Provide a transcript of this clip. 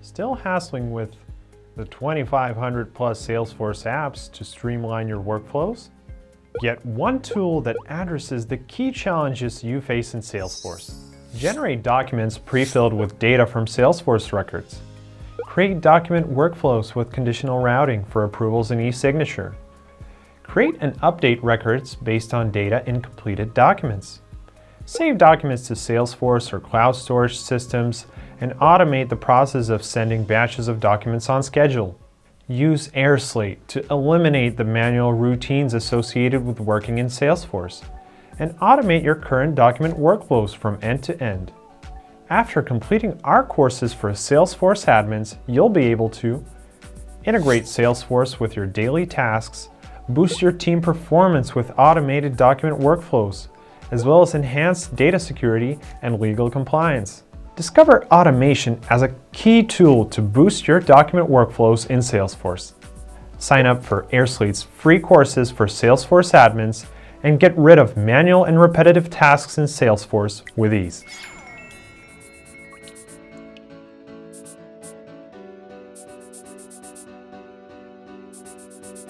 Still hassling with the 2,500 plus Salesforce apps to streamline your workflows? Get one tool that addresses the key challenges you face in Salesforce. Generate documents pre-filled with data from Salesforce records. Create document workflows with conditional routing for approvals and e-signature. Create and update records based on data in completed documents. Save documents to Salesforce or cloud storage systems and automate the process of sending batches of documents on schedule. Use airSlate to eliminate the manual routines associated with working in Salesforce and automate your current document workflows from end to end. After completing our courses for Salesforce admins, you'll be able to integrate Salesforce with your daily tasks, boost your team performance with automated document workflows, as well as enhance data security and legal compliance. Discover automation as a key tool to boost your document workflows in Salesforce. Sign up for airSlate's free courses for Salesforce admins and get rid of manual and repetitive tasks in Salesforce with ease.